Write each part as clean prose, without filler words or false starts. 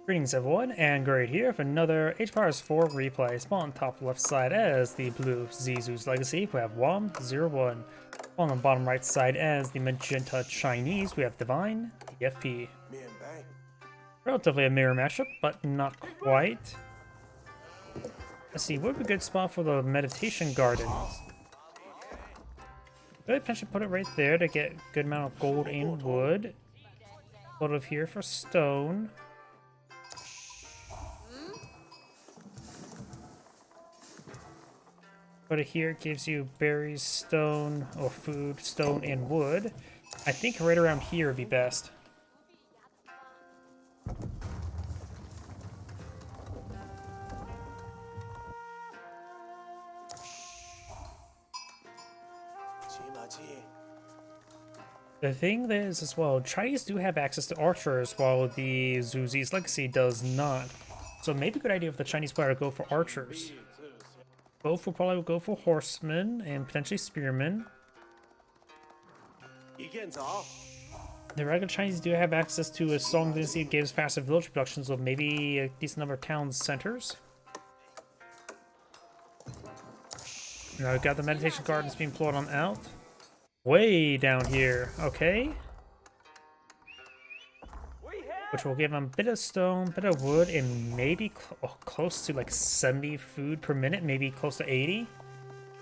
Greetings everyone, and Great here for another H-Powers 4 replay. Spawn on top left side as the blue Zizou's Legacy, we have Wam01. On the bottom right side as the magenta Chinese, we have DivineDFP. Relatively a mirror mashup, but not quite. Let's see, what would be a good spot for the meditation gardens? Could potentially put it right there to get a good amount of gold and wood. Put it here for stone. Put it here, it gives you berries, stone, or food, stone, and wood. I think right around here would be best. The thing is as well, Chinese do have access to archers while the Zuzi's Legacy does not. So maybe a good idea for the Chinese player to go for archers. Both will probably go for horsemen and potentially spearmen. The regular Chinese do have access to a song dynasty that gives faster village production, so maybe a decent number of town centers. Now we've got the meditation gardens being plotted on out. Way down here, okay. Which will give them a bit of stone, bit of wood, and maybe close to like 70 food per minute, maybe close to 80.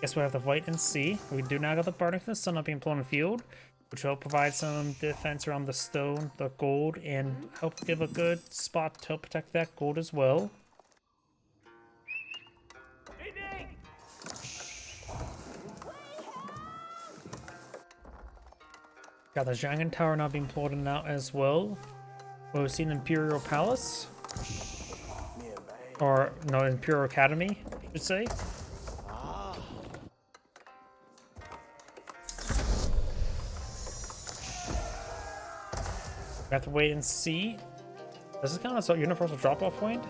Guess we'll have to wait and see. We do now got the Bardic for the Sun up being plowed in the field, which will provide some defense around the stone, the gold, and help give a good spot to help protect that gold as well. Got the Dragon Tower now being plotted out as well. We've seen Imperial Palace. Or, no, Imperial Academy, I should say. We have to wait and see. Does this count as a universal drop-off point?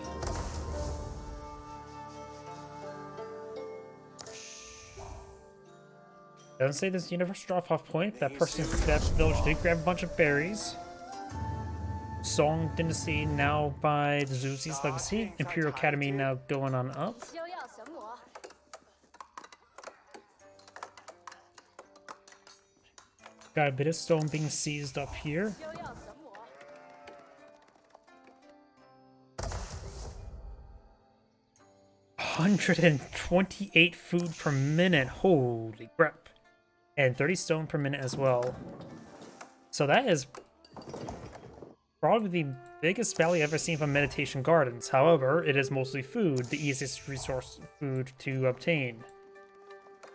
Doesn't say this universal drop-off point. That village did grab a bunch of berries. Song Dynasty now by the Zuzi's Legacy. Imperial Academy now going on up. Got a bit of stone being seized up here. $128 food per minute. Holy crap. And 30 stone per minute as well. So that is probably the biggest value I've ever seen from meditation gardens. However, it is mostly food, the easiest resource food to obtain.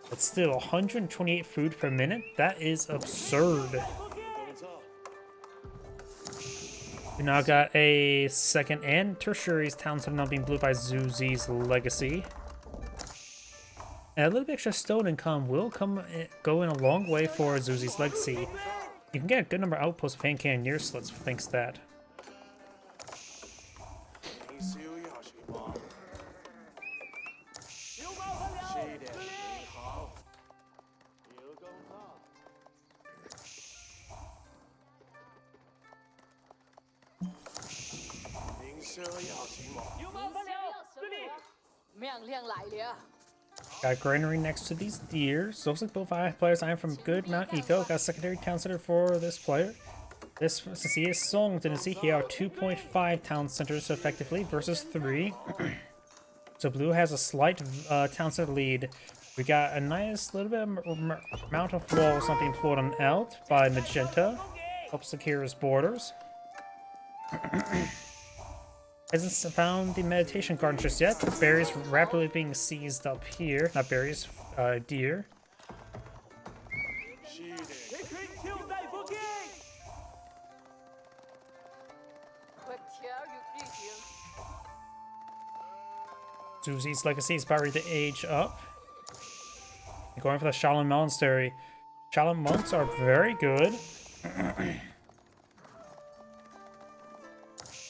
But still, 128 food per minute? That is absurd. We now got a second and tertiary town center now being built by Zuzi's Legacy. And a little bit extra stone income will go in a long way for Zuzi's Legacy. You can get a good number of outposts of hand cannon near slits thanks to that. Got granary next to these deer. So looks like both players I am from good Mount Eco. Got a secondary town center for this player. This, since he is Song Dynasty, he are 2.5 town centers effectively versus 3. So blue has a slight town center lead. We got a nice little bit of amount of walls not being pulled on out by magenta. Helps secure his borders. Hasn't found the meditation garden just yet. Berries rapidly being seized up here. Not berries, deer. Zuzi's Legacy is about ready to age up. Going for the Shaolin Monastery. Shaolin monks are very good.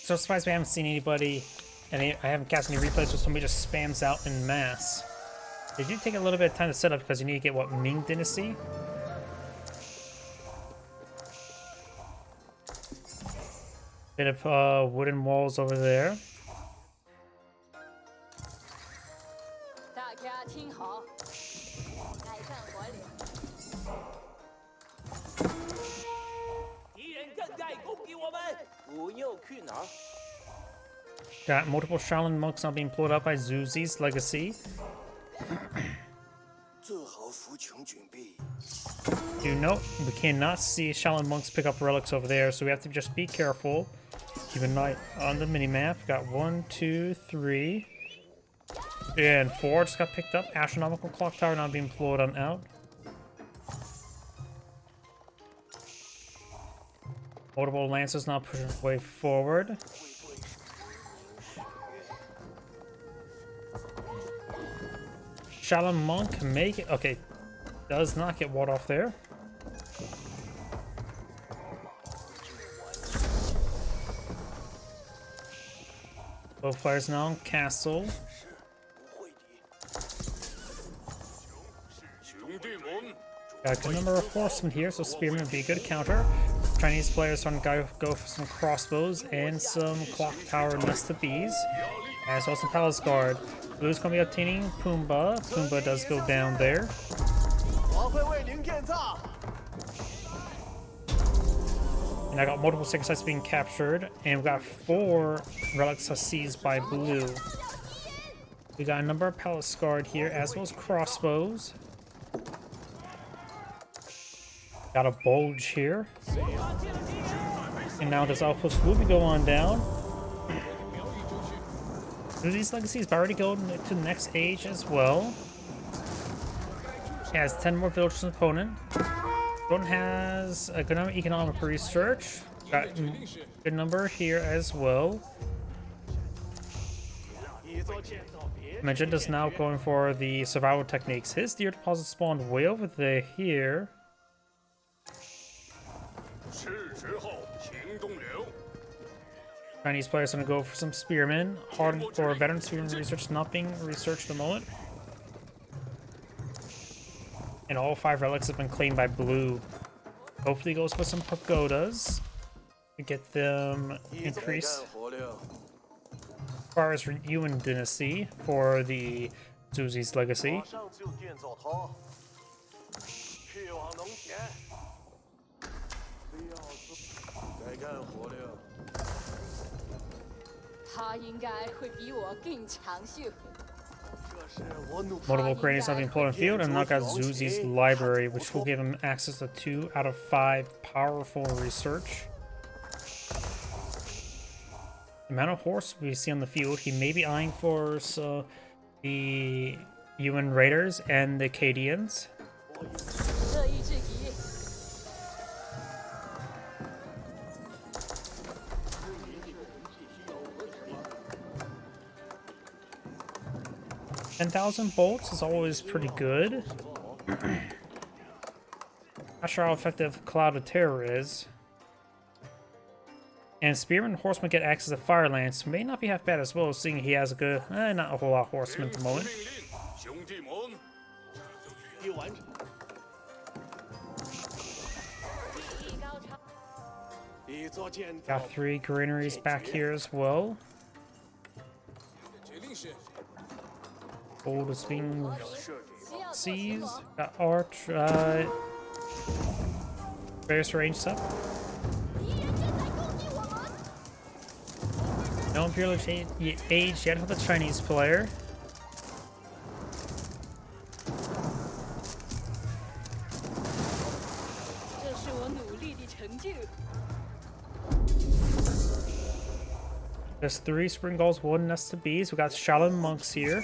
So surprised we haven't seen anybody, and I haven't cast any replays where somebody just spams out en masse. They do take a little bit of time to set up because you need to get, what, Ming Dynasty? Bit of wooden walls over there. Got multiple Shaolin monks now being pulled up by Zuzi's legacy. Do note, we cannot see Shaolin monks pick up relics over there, so we have to just be careful. Keep an eye on the minimap. Got 1, 2, 3, and 4 just got picked up. Astronomical clock tower now being pulled on out. Multiple lancers now pushing way forward. Shaolin monk make it. Okay, does not get walled off there. Both players now in castle. Got a good number of horsemen here, so spearmen would be a good counter. Chinese players trying to go for some crossbows and some clock tower nested bees, as well as some palace guard. Blue's gonna be obtaining Pumbaa. Pumbaa does go down there. And I got multiple sacred sites being captured, and we got 4 relics seized by Blue. We got a number of palace guard here, as well as crossbows. Got a bulge here. And now this outpost will be going down. Zuzi's legacy is already going to the next age as well. He has 10 more villages than opponent. Opponent has a good number of economic research. Got a good number here as well. Magenta is now going for the survival techniques. His deer deposit spawned way over there here. Chinese players going to go for some spearmen. Hard for veteran spearmen research not being researched at the moment. And all 5 relics have been claimed by Blue. Hopefully goes for some pagodas to get them increased. As far as Yuan dynasty for the Zuzi's legacy. Multiple cranes have been pulled in field, and now got Zuzi's library, which will give him access to 2 out of 5 powerful research. The amount of horse we see on the field, he may be eyeing for the Yuan Raiders and the Acadians. 10,000 bolts is always pretty good. Not sure how effective Cloud of Terror is. And Spearman and Horseman get access to Fire Lance. May not be half bad as well, seeing he has a good, not a whole lot of horsemen at the moment. Got 3 granaries back here as well. Gold is being seized. Got arch, various range stuff. No Imperial Age yet for the Chinese player. There's 3 spring gulls, 1 nest of bees. We got Shaolin monks here.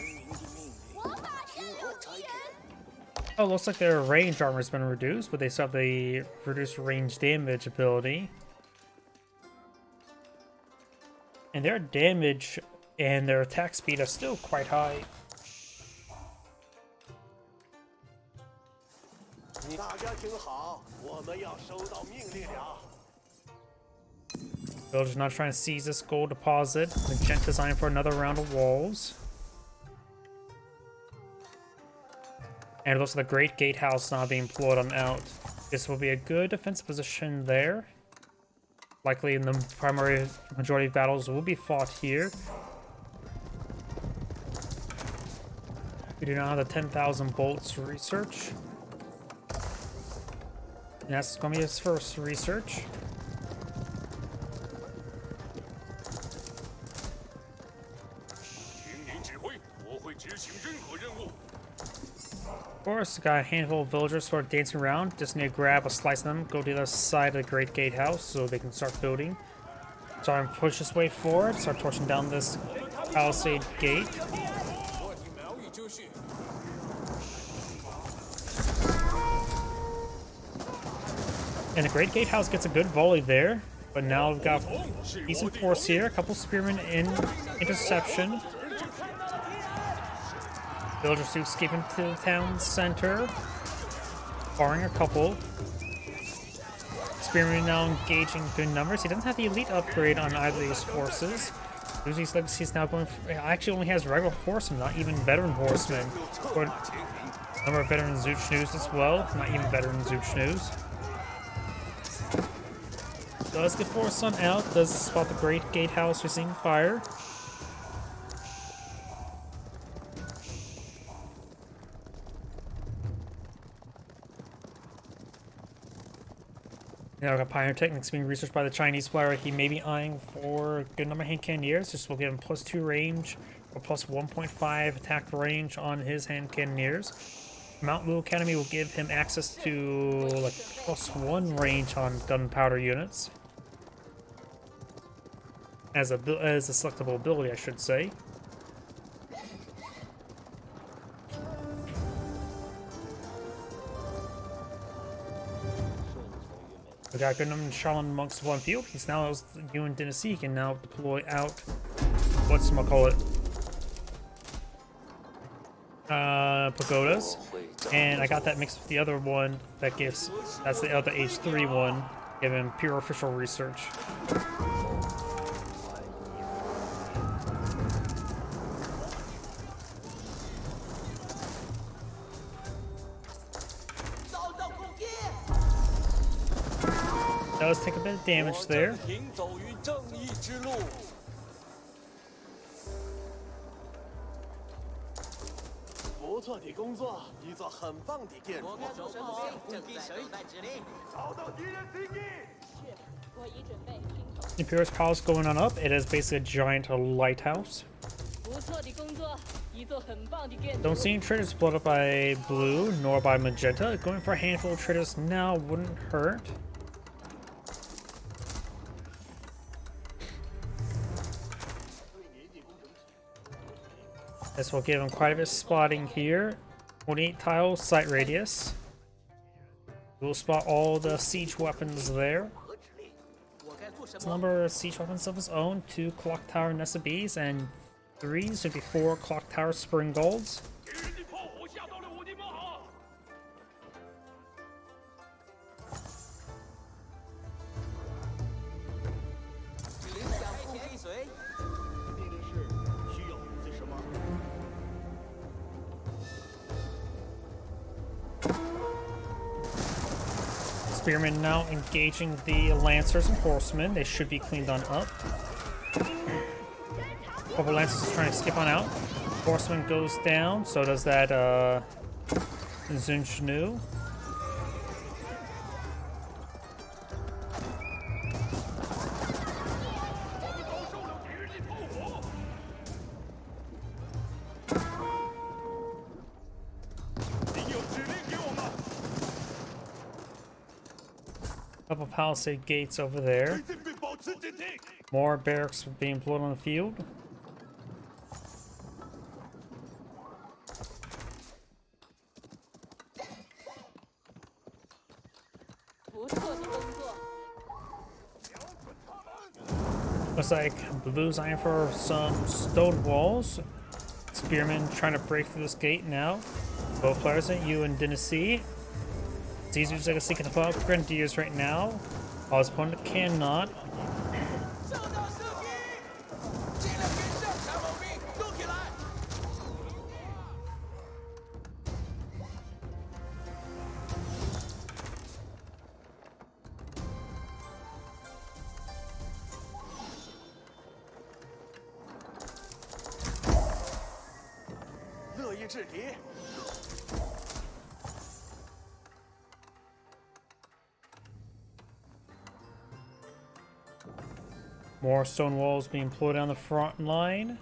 Oh, looks like their range armor has been reduced, but they still have the reduced range damage ability. And their damage and their attack speed are still quite high. Villager's not trying to seize this gold deposit. Magenta's eyeing for another round of walls. And it looks like the Great Gatehouse now being employed on out. This will be a good defensive position there. likely in the primary majority of battles will be fought here. We do not have the 10,000 bolts research. And that's going to be his first research. Of course, got a handful of villagers sort of dancing around. Just need to grab a slice of them, go to the other side of the Great Gatehouse so they can start building. So I'm push this way forward, start torching down this palisade gate. And the Great Gatehouse gets a good volley there, but now we've got decent force here. A couple spearmen in interception. Villagers do escape into the town center, barring a couple. Spearman now engaging good numbers. He doesn't have the elite upgrade on either of these forces. Lucy's legacy is now going for, actually only has regular horsemen, not even veteran horsemen. Or number of veteran Zuchnews as well, not even veteran Zuchnews. Does get force on out, does spot the Great Gatehouse receiving fire. Now we've got Pioneer Techniques being researched by the Chinese player. He may be eyeing for a good number of hand cannoneers. This will give him +2 range or plus 1.5 attack range on his hand cannoneers. Mount Wu Academy will give him access to like +1 range on gunpowder units. As a selectable ability, I should say. We got a good number of Shaolin monks of one field. He's now as Yuan Dynasty. He can now deploy out whatchamacallit, pagodas. And I got that mixed with the other one that gives, that's the other H3 one, giving pure official research. Does take a bit of damage there. Imperial's Palace going on up. It is basically a giant lighthouse. Don't see any traders split up by blue nor by magenta. Going for a handful of traders now wouldn't hurt. This will give him quite a bit of spotting here. 28 tile sight radius. We'll spot all the siege weapons there. It's a number of siege weapons of his own, 2 clock tower Nessa Bees and 3, so it'd be 4 clock tower spring golds. Spearmen now engaging the Lancers and Horsemen. They should be cleaned on up. Couple Lancers is trying to skip on out. Horseman goes down, so does that Zunchnu. Couple palisade gates over there. More barracks being blown on the field. Looks like blue's eyeing for some stone walls. Spearmen trying to break through this gate now. Both players at Yuan Dynasty. Caesar's legacy can pull out Grenadiers right now. While his opponent cannot. More stone walls being pulled down the front line.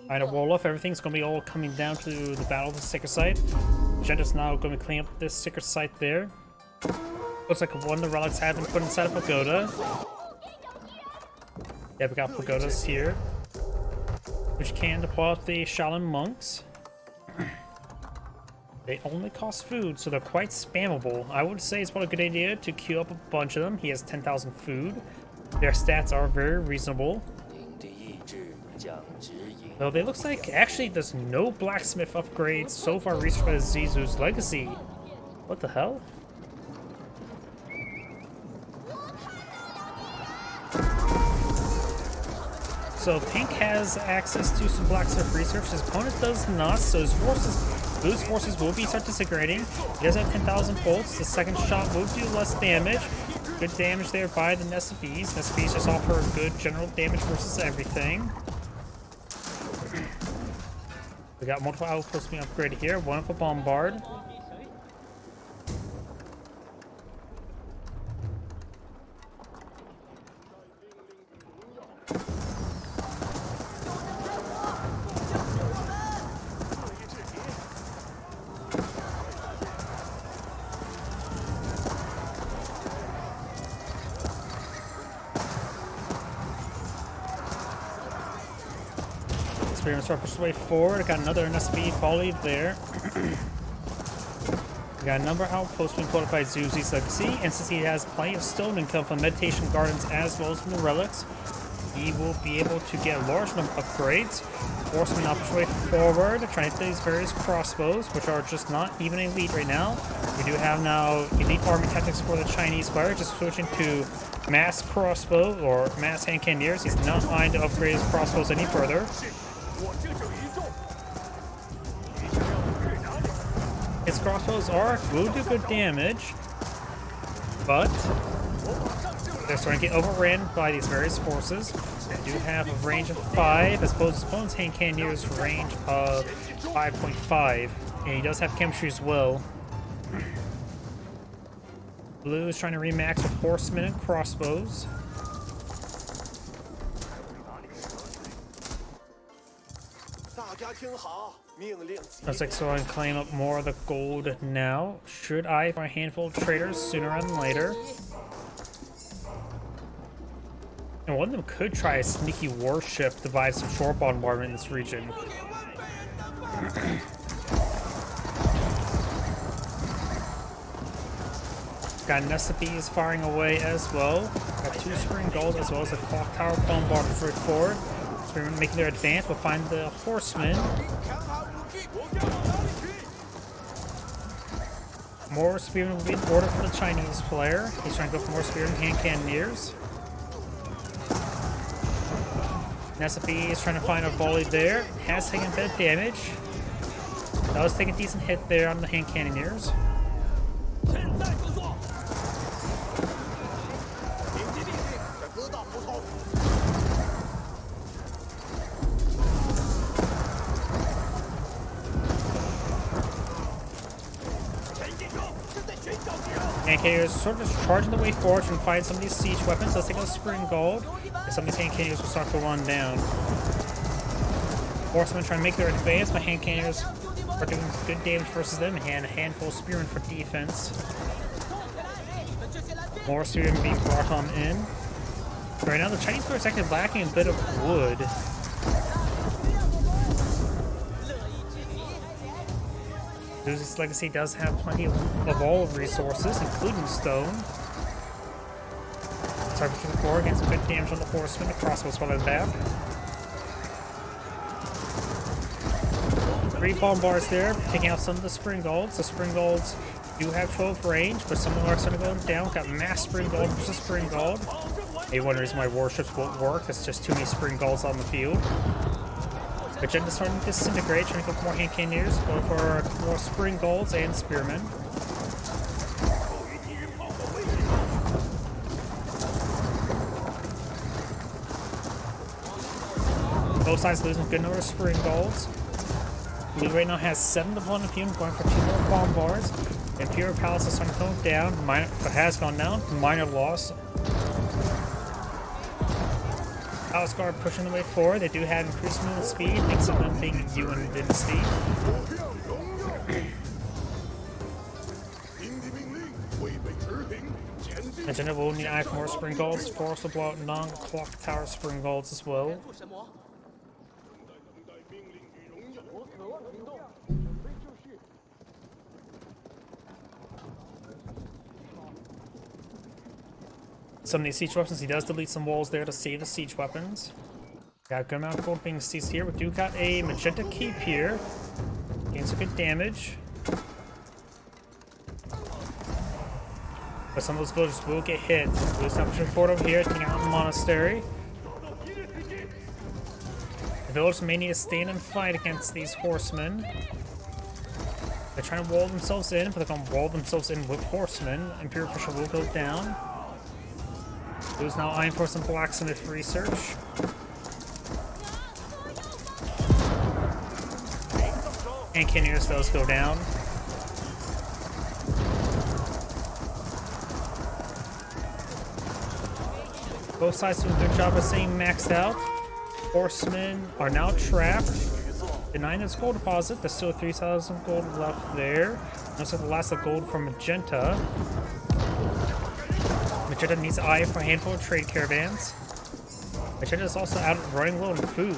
Trying to wall off. Everything's going to be all coming down to the battle of the sacred site. Gender's now going to be cleaning up this sacred site there. Looks like one of the relics have been put inside a pagoda. Yeah, we got pagodas here, which can deploy out the Shaolin monks. They only cost food, so they're quite spammable. I would say it's probably a good idea to queue up a bunch of them. He has 10,000 food. Their stats are very reasonable. Though they looks like actually there's no blacksmith upgrades so far reached by Zizou's legacy. What the hell? So Pink has access to some blacksmith research. His opponent does not, so Blue's forces will be start disintegrating. He does have 10,000 bolts. The second shot will do less damage. Good damage there by the Nesafis. Nesafis just offer good general damage versus everything. We got multiple outposts being upgraded here. One of a bombard. Start push the way forward. Got another NSB volley there. We got a number of outposts being pulled up by Zuzi's legacy, and since he has plenty of stone income from meditation gardens as well as from the relics, he will be able to get a large number of upgrades. Horsemen now push the way forward, trying to hit these various crossbows, which are just not even elite right now. We do have now elite army tactics for the Chinese player, just switching to mass crossbow or mass hand cannoneers. He's not trying to upgrade his crossbows any further. His crossbows will do good damage, but they're starting to get overran by these various forces. They do have a range of 5, as opposed to his opponent's hand cannoneer's range of 5.5, and he does have chemistry as well. Blue is trying to remax with horsemen and crossbows. Looks like so I can claim up more of the gold now. Should I for a handful of traders sooner rather than later? And one of them could try a sneaky warship to buy some shore bombardment in this region. Got Nesafis firing away as well. Got 2 spring goals as well as a clock tower bombardment for forward. Spearmen making their advance, but find the horsemen. More spearmen will be in order for the Chinese player. He's trying to go for more spearmen hand cannoneers. Nesafi is trying to find a volley there. Has taken a bit of damage. Does take a decent hit there on the hand cannoneers. Hand cannoneers sort of just charging the way forward to find some of these siege weapons. Let's take a spring gold. And some of these hand cannoneers will start to run down. Horsemen trying to make their advance, but hand cannoneers are doing good damage versus them, and a handful of spearmen for defense. More spearmen being brought on in. Right now, the Chinese player is actually lacking a bit of wood. Zuzi's legacy does have plenty of all resources, including stone. Start pushing forward, getting some good damage on the horsemen. The crossbows falling back. 3 bombards there, taking out some of the spring golds. The spring golds do have 12 range, but some of them are starting to go down. Got mass spring gold versus spring gold. Maybe one reason why warships won't work. There's just too many spring golds on the field. Agenda's starting to disintegrate, trying to go for more hand cannoneers, go for more spring golds and spearmen. Both sides losing a good number of spring golds. Blue right now has 7 to 1 fume, going for 2 more bombards. Imperial Palace is starting to go down, but has gone down. Minor loss. Palace Guard pushing the way forward. They do have increased movement speed, thanks to them being UN Dynasty. Agenda will need to add more spring golds, force to blow out non-clock tower spring golds as well. Some of these siege weapons, he does delete some walls there to save the siege weapons. Got a good amount of gold being seized here. We do got a magenta keep here. Gains some good damage. But some of those villagers will get hit. Blue's now pushing forward over here, taking out the monastery. The villagers may need to stand and fight against these horsemen. They're trying to wall themselves in, but they're going to wall themselves in with horsemen. Imperial official will go down. Blue's now eyeing for some blacksmith research. And Cannoneers does go down. Both sides do a good job of staying maxed out. Horsemen are now trapped. Denying this gold deposit. There's still 3,000 gold left there. Looks like the last of gold from Magenta. Magenta needs to eye for a handful of trade caravans. Magenta is also out running low on food.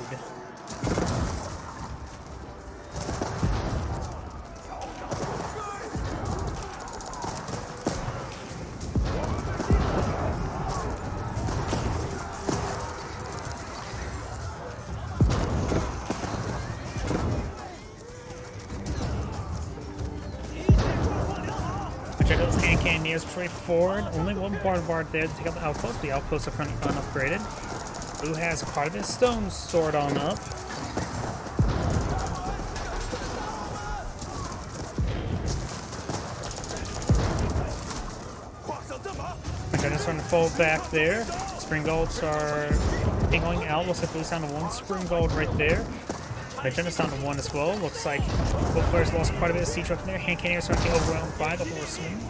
Cannoneers straight forward. Only one bombard there to take out the outpost. The outposts are currently unupgraded. Blue has quite a bit of stones stored on up. Magenda's starting to fall back there. Spring golds are going out. Looks like Blue's down to 1 spring gold right there. Magenda's down to 1 as well. Looks like both players lost quite a bit of siege up there. Hand Cannoneers starting to get overwhelmed by the horsemen.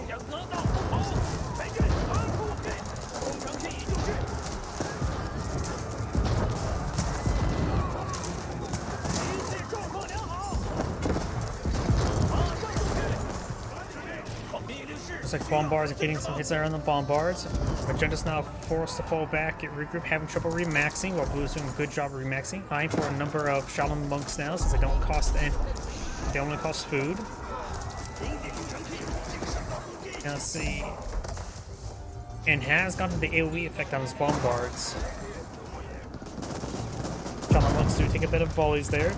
Looks like bombards are getting some hits there on the bombards. Magenta's now forced to fall back, get regroup, having trouble remaxing, while Blue's doing a good job of remaxing. Eyeing for a number of Shaolin monks now, since they don't cost any, they only cost food. Now let's see. And has gotten the AoE effect on his bombards. Shaolin monks do take a bit of volleys there.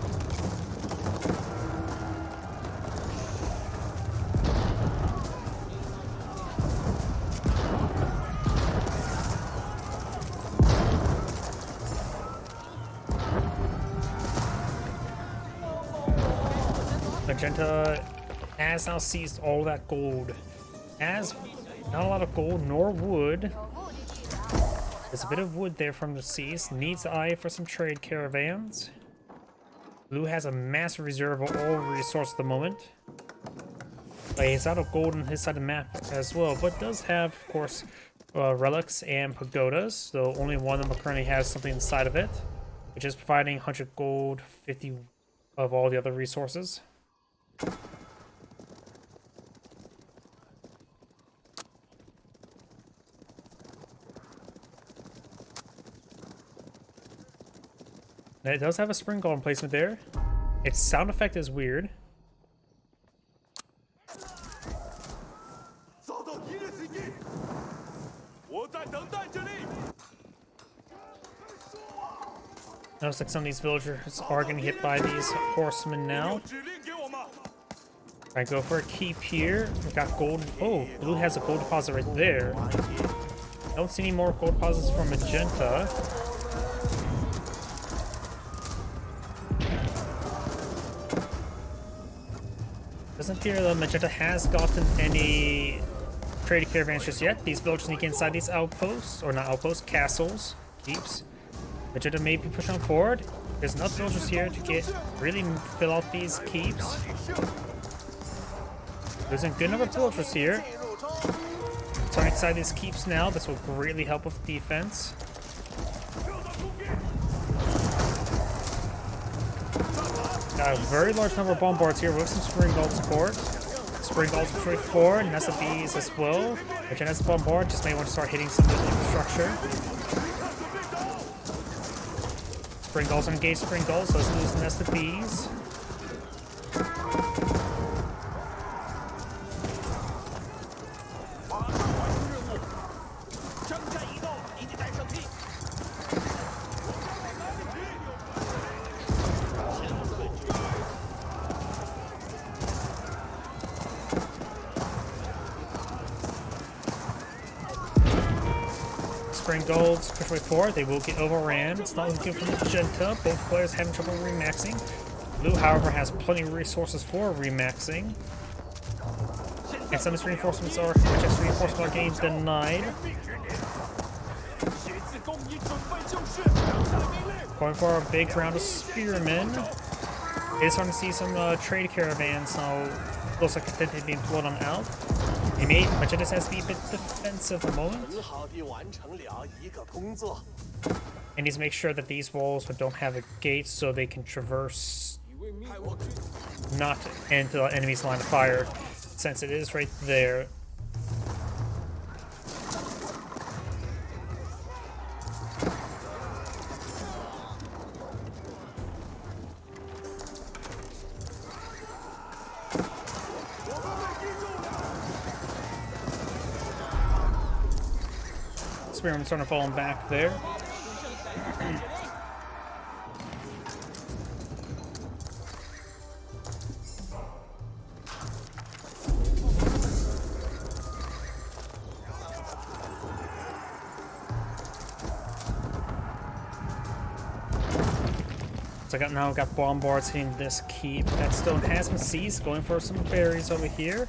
Magenta has now seized all that gold. Has not a lot of gold nor wood. There's a bit of wood there from the seize. Needs to eye for some trade caravans. Blue has a massive reserve of all resources at the moment. But he's out of gold on his side of the map as well, but does have, of course, relics and pagodas. So only one of them currently has something inside of it, which is providing 100 gold, 50 of all the other resources. Now it does have a spring golem placement there. Its sound effect is weird. Looks like some of these villagers are getting hit by these horsemen now. Alright, go for a keep here. We got gold. Oh, Blue has a gold deposit right there. Don't see any more gold deposits from Magenta. Doesn't appear that Magenta has gotten any trade caravans just yet. These villagers sneak inside these outposts, or not outposts, castles, keeps. Magenta may be pushing forward. There's enough villagers here to really fill out these keeps. There's a good number of villagers here. So inside these keeps now, this will greatly help with defense. Got a very large number of bombards here with some spring gold support. Spring gold's for 4, Nessa bees as well. Which Nessa bombard just may want to start hitting some of the infrastructure. Spring golds engage spring golds, so let's lose Nessa bees. Spring golds, push way forward, they will get overran. It's not looking good for Magenta. Both players having trouble remaxing. Blue, however, has plenty of resources for remaxing. And some of its reinforcements are, getting denied. Going for a big round of spearmen. It is starting to see some trade caravans now. Looks like they're being pulled on out. Magenta has to be a bit defensive at the moment. And needs to make sure that these walls don't have a gate so they can traverse not into the enemy's line of fire, since it is right there. Spearman starting to fall back there. So I got bombards hitting this keep. That stone has been seized, going for some berries over here.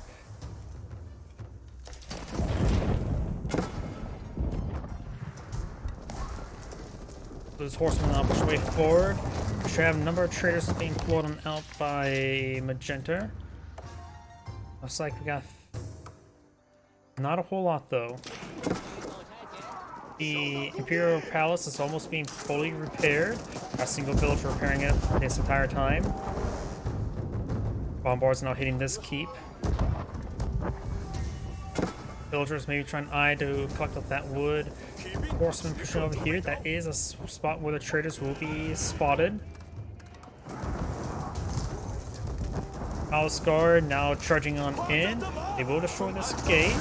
Those horsemen now push way forward. We should have a number of traders being pulled out by Magenta. Looks like we got not a whole lot though. The Imperial Palace is almost being fully repaired. A single village repairing it this entire time. Bombards now hitting this keep. Villagers maybe trying to collect up that wood. Horsemen pushing over here. That is a spot where the traders will be spotted. Palace Guard now charging on in. They will destroy this gate.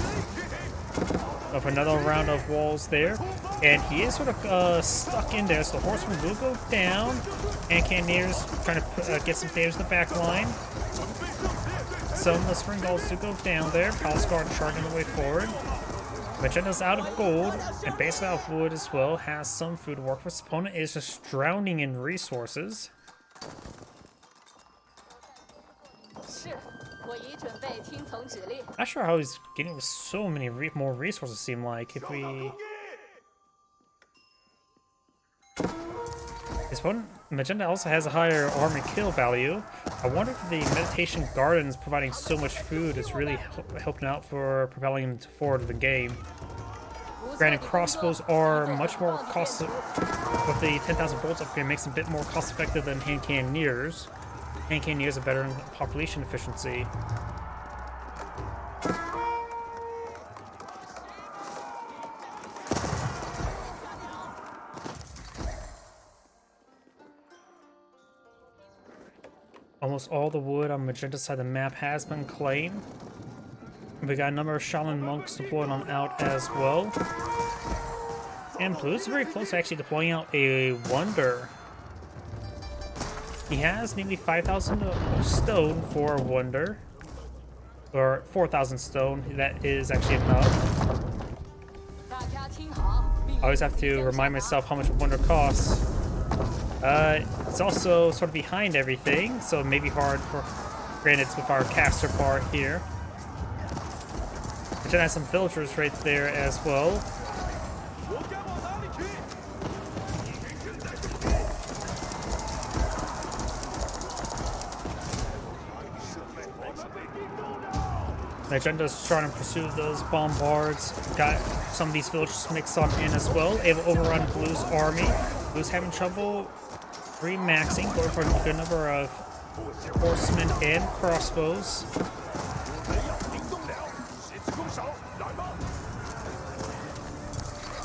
Of another round of walls there. And he is sort of stuck in there, so the horsemen will go down. And Cannoneers trying to get some damage in the back line. Some of the spring golds do go down there. Palace Guard charging the way forward. Magenta's out of gold and basically out of wood as well. Has some food to work for. His opponent is just drowning in resources. Not sure how he's getting so many more resources, seem like. If we... His opponent, Magenta, also has a higher army kill value. I wonder if the Meditation Gardens providing so much food is really helping out for propelling him forward in the game. Granted, crossbows are much more cost... With the 10,000 bolts upgrade, makes them a bit more cost effective than hand cannoneers. Hand cannoneers are better in population efficiency. Almost all the wood on Magenta's side of the map has been claimed. We got a number of Shaolin monks deployed on out as well. And Blue's very close to actually deploying out a Wonder. He has nearly 5,000 stone for a Wonder. Or 4,000 stone, that is actually enough. I always have to remind myself how much a Wonder costs. It's also sort of behind everything, so it may be hard for... Granted, it's with our caster part here. Which has some villagers right there as well. The agenda's trying to pursue those bombards. Got some of these villages mixed on in as well. Able to overrun Blue's army. Blue's having trouble remaxing, going for a good number of horsemen and crossbows.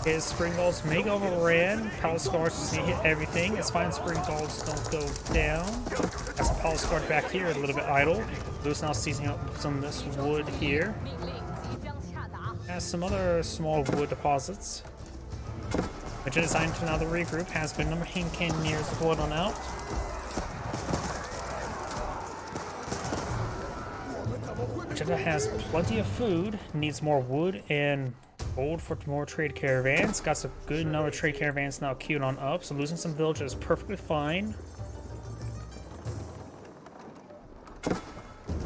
His spring balls may go overran. Palace guards just need to hit everything. It's fine, spring balls don't go down. Got some palace guard back here, a little bit idle. Blue's now seizing up some of this wood here. Has some other small wood deposits. Agenda assigned to another regroup. Has been number of hand cannoneers deployed on out. Agenda has plenty of food. Needs more wood and gold for more trade caravans. Got some good number of trade caravans now queued on up. So losing some villages is perfectly fine.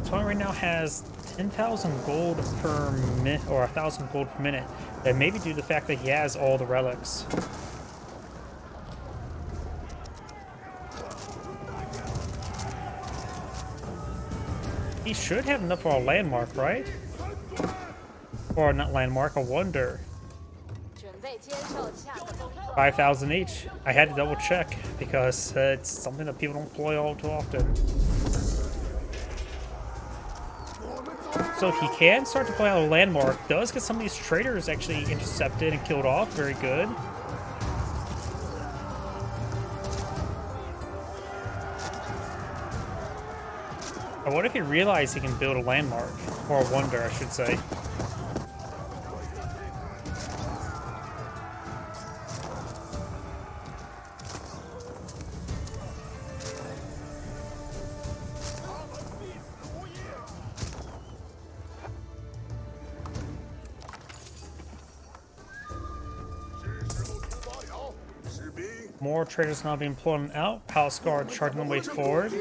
Tony right now has 10,000 gold per minute, or 1,000 gold per minute. That may be due to the fact that he has all the relics. He should have enough for a landmark, right? Or not landmark, a wonder. 5,000 each. I had to double check because it's something that people don't employ all too often. So he can start to play out a landmark. Does get some of these traders actually intercepted and killed off. Very good. I wonder if he realized he can build a landmark, or a wonder, I should say. More traders now being pulled out. Palace guard charging the way forward.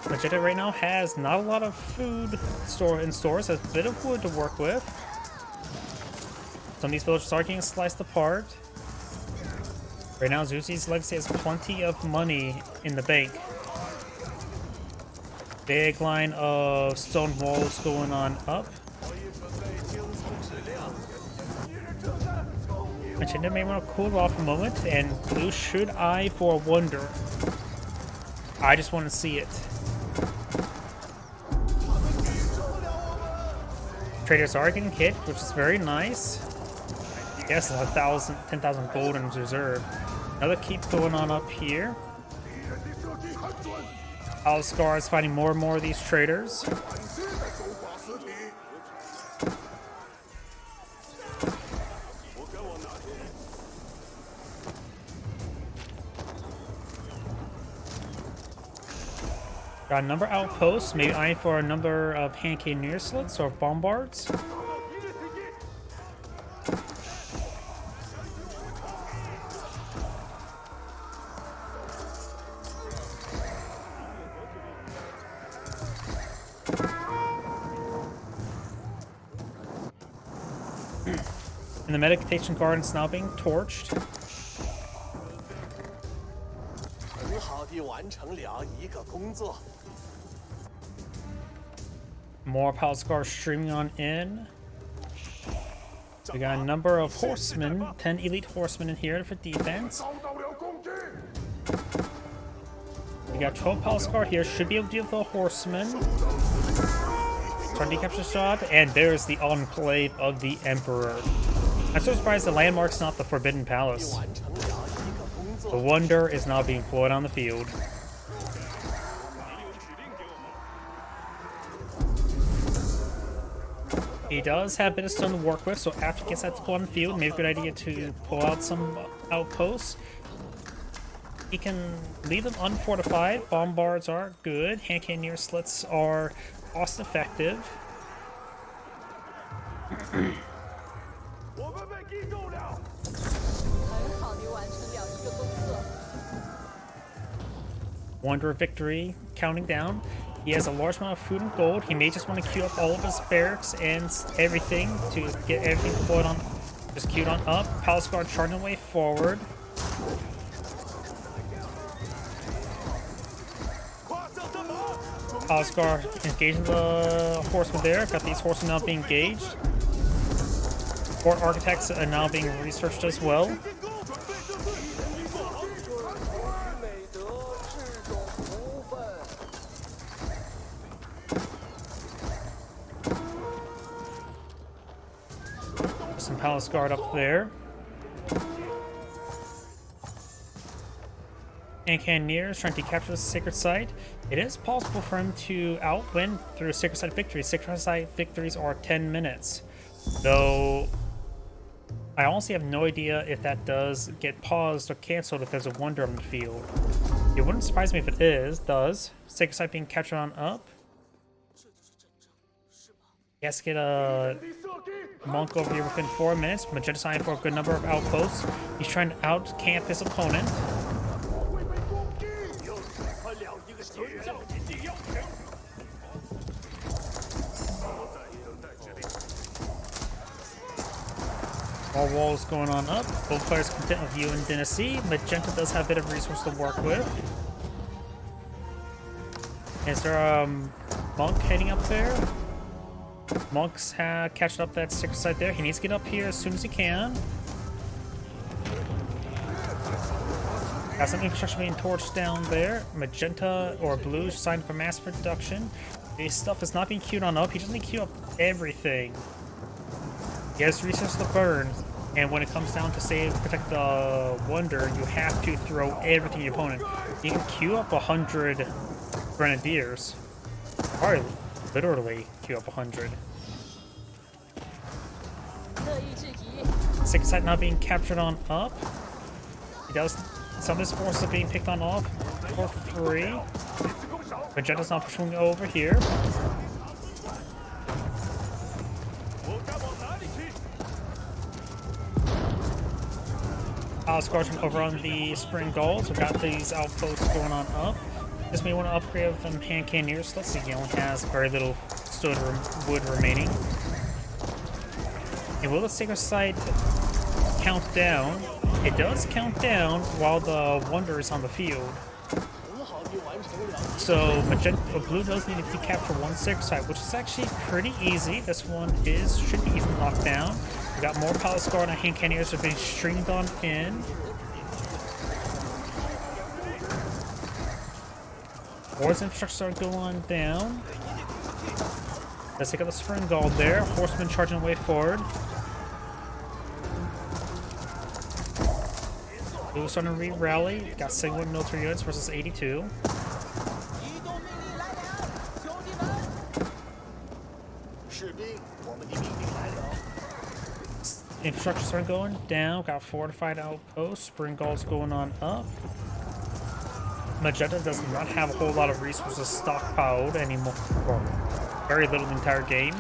Vegeta right now has not a lot of food in stores, has a bit of wood to work with. Some of these villages are getting sliced apart. Right now, Zuzi's legacy has plenty of money in the bank. Big line of stone walls going on up. Agenda may want to cool off a moment, and Blue should eye for a wonder. I just want to see it. Traders are getting hit, which is very nice. Yes, 10,000 gold in reserve. Another keep going on up here. Aliscar is finding more and more of these traders. Got a number of outposts, maybe eyeing for a number of hand cannoneer slits or bombards. And the meditation garden's now being torched. More palace guards streaming on in. We got a number of horsemen, 10 elite horsemen in here for defense. We got 12 palace guard here, should be able to deal with the horsemen. Tardy capture shot, and there's the enclave of the Emperor. I'm so surprised the landmark's not the Forbidden Palace. The wonder is now being deployed on the field. He does have a bit of stone to work with, so after he gets that deployed on the field, maybe a good idea to pull out some outposts. He can leave them unfortified. Bombards are good. Hand cannoneer slits are cost effective. Wonder of victory counting down. He has a large amount of food and gold. He may just want to queue up all of his barracks and everything to get everything deployed on. Just queued on up. Palace guard charging away forward. Oscar engaging the horsemen there. Got these horsemen now being engaged. Fort architects are now being researched as well. Some palace guard up there. And Cannoneers trying to capture the sacred site. It is possible for him to outwin through sacred site victories. Sacred site victories are 10 minutes. Though I honestly have no idea if that does get paused or canceled if there's a wonder on the field. It wouldn't surprise me if it does. Sacred site being captured on up. He has to get a monk over here within 4 minutes. Magenta sign for a good number of outposts. He's trying to out-camp his opponent. All walls going on up. Both players content with you and Dynasty. Magenta does have a bit of resource to work with. Is there a monk heading up there? Monk's catching up that sacred site there. He needs to get up here as soon as he can. Got some infrastructure being torched down there. Magenta or blue signed for mass production. This stuff is not being queued on up. He doesn't need to queue up everything. He has resources to burn, and when it comes down to save, protect the wonder, you have to throw everything to your opponent. You can queue up 100 grenadiers. Or literally queue up 100. Sacred site not being captured on up. He does. Some of his forces are being picked on off for free. Magenta's not pushing over here. Scorching over on the Spring Gulls. We've got these outposts going on up. This may want to upgrade with them hand cannoneers. Let's see, he only has very little stone wood remaining. And will the sacred site count down? It does count down while the wonder is on the field. So blue does need to capture one sacred site, which is actually pretty easy. This one should be easily knocked down. We got more palace guard and hand cannoneers are being streamed on in. Wars infrastructure are going down. Let's take out the Spring Guard there. Horsemen charging way forward. Blue starting to re-rally. Got single military units versus 82. Infrastructure starting going down. Got fortified outposts. Spring Guards going on up. Magenta does not have a whole lot of resources stockpiled anymore. Well, very little in the entire game.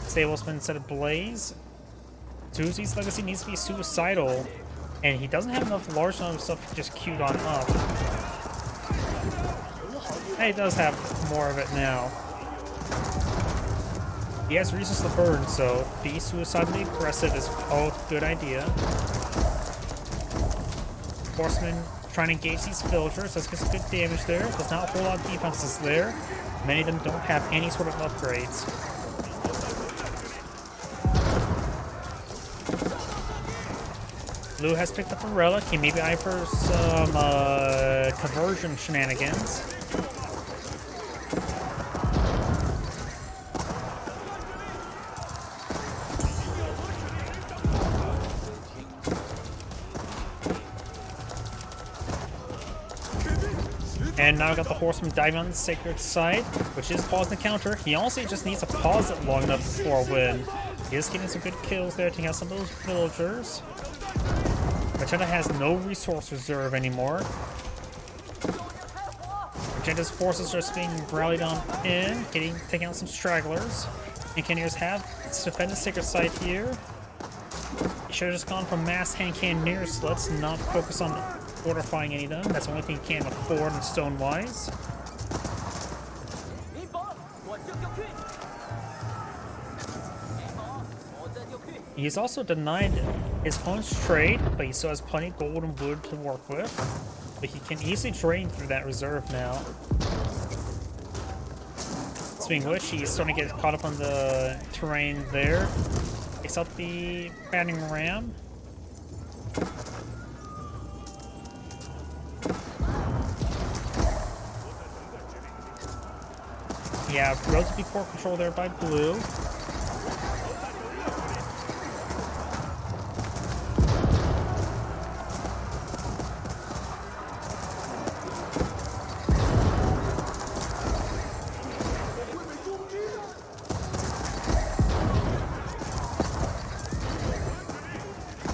Stables been set ablaze. Zuzi's legacy needs to be suicidal, and he doesn't have enough large enough stuff just queued on up. And he does have more of it now. He has reasons to burn, so be suicidally aggressive is a good idea. Horsemen trying to engage these villagers. Let's get some good damage there. There's not a whole lot of defenses there. Many of them don't have any sort of upgrades. Blue has picked up a relic. He may be eyeing for some conversion shenanigans. And now we got the horseman diving on the sacred site, which is pausing the counter. He also just needs to pause it long enough before a win. He is getting some good kills there, taking out some of those villagers. Magenta has no resource reserve anymore. Magenta's forces are just being rallied on in, taking out some stragglers. And Cannoneers have to defend the sacred site here. He should have just gone for mass hand cannoneers. Let's not focus on fortifying any of them. That's the only thing he can't afford in stone-wise. He's also denied his opponent's trade, but he still has plenty of gold and wood to work with. But he can easily drain through that reserve now. Swing Wish. He's starting to get caught up on the terrain there. Takes out the battering ram. Yeah, relatively poor control there by blue.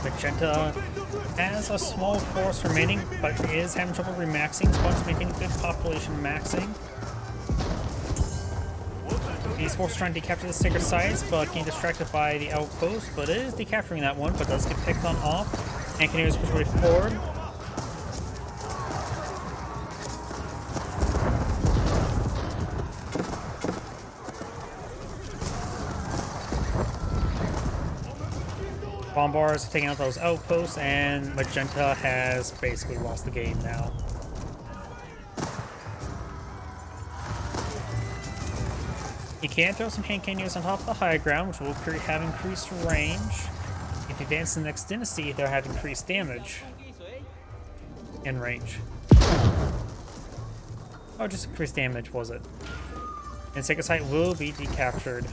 Magenta has a small force remaining, but is having trouble remaxing. Spawn's making good population maxing. These forces trying to capture the sacred sites, but getting distracted by the outpost, but it is decapturing that one, but does get picked on off, and continues to push way forward. Bombars taking out those outposts, and Magenta has basically lost the game now. He can throw some hand cannons on top of the high ground, which will have increased range. If you advance to the next dynasty, they'll have increased damage and range. Oh, just increased damage, was it? And Sacred Site will be decaptured.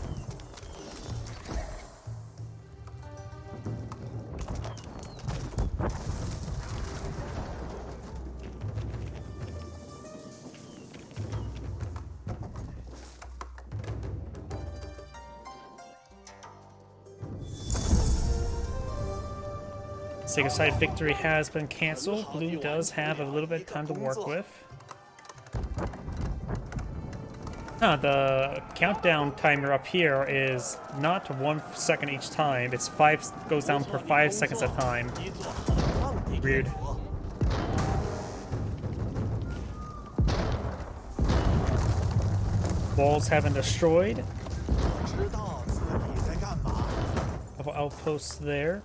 Sacred Site victory has been canceled. Blue does have a little bit of time to work with. The countdown timer up here is not 1 second each time. It's goes down per 5 seconds at a time. Weird. Walls have been destroyed. Couple outposts there.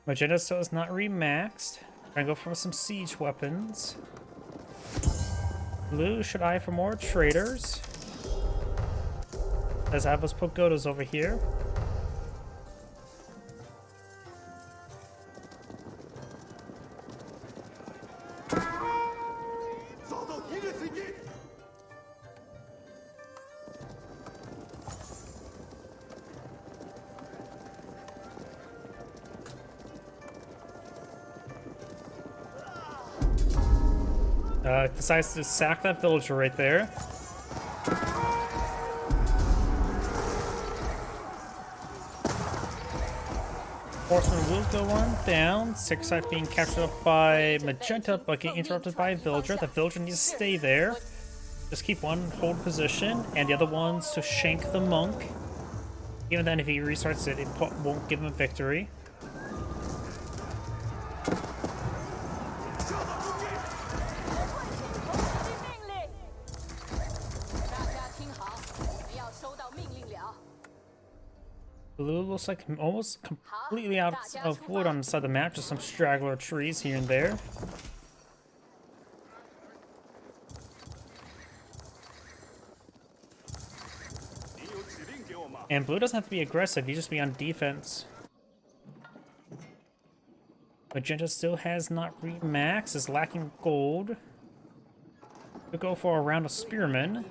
Magenta still is not remaxed. Gonna go for some siege weapons. Blue should eye for more traders. Does have those pagodas over here. Decides to sack that villager right there. Horseman will go on down. Sacred Site being captured up by Magenta, but getting interrupted by a villager. The villager needs to stay there. Just keep one hold position, and the other one's to shank the monk. Even then, if he restarts it, it won't give him a victory. Blue looks like almost completely out of wood on the side of the map, just some straggler trees here and there. And blue doesn't have to be aggressive, you just be on defense. Magenta still has not remaxed, is lacking gold. We'll go for a round of spearmen.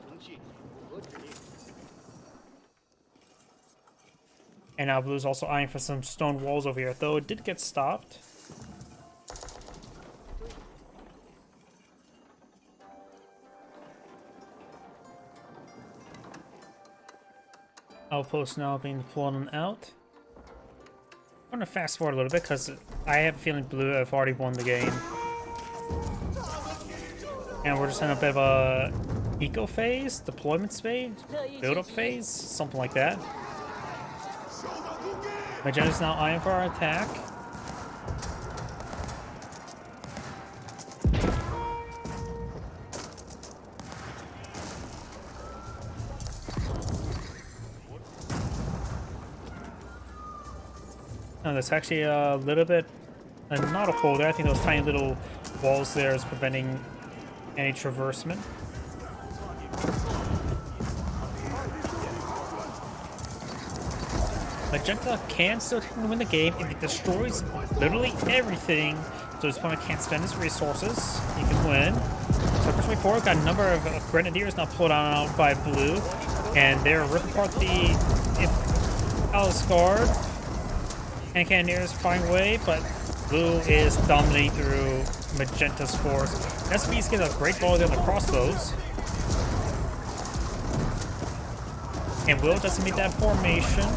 And now blue's also eyeing for some stone walls over here, though it did get stopped. Outpost now being deployed on out. I'm gonna fast forward a little bit because I have a feeling blue have already won the game. And we're just in a bit of a eco phase, deployment phase, build up phase, something like that. Magenta's now eyeing for our attack. Oh, there's actually a little bit, not a hole there. I think those tiny little walls there is preventing any traversement. Magenta can still win the game if it destroys literally everything, so his opponent can't spend his resources. He can win. So first way forward, got a number of Grenadiers now pulled out by Blue, and they're ripping apart the Palace Guard. And Cannoneers find a way, but Blue is dominating through Magenta's force. SP's get a great volley on the crossbows. And Will doesn't meet that formation,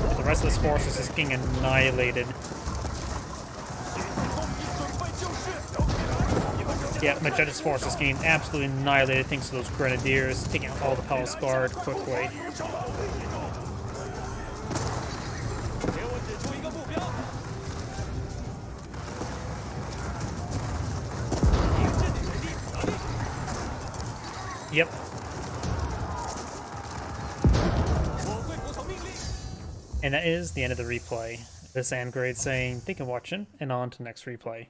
but the rest of his force is just getting annihilated. Yeah, Magenta's force is getting absolutely annihilated thanks to those Grenadiers, taking out all the Palace Guard quickly. Yep. And that is the end of the replay. This is Angrade saying thank you for watching, and on to next replay.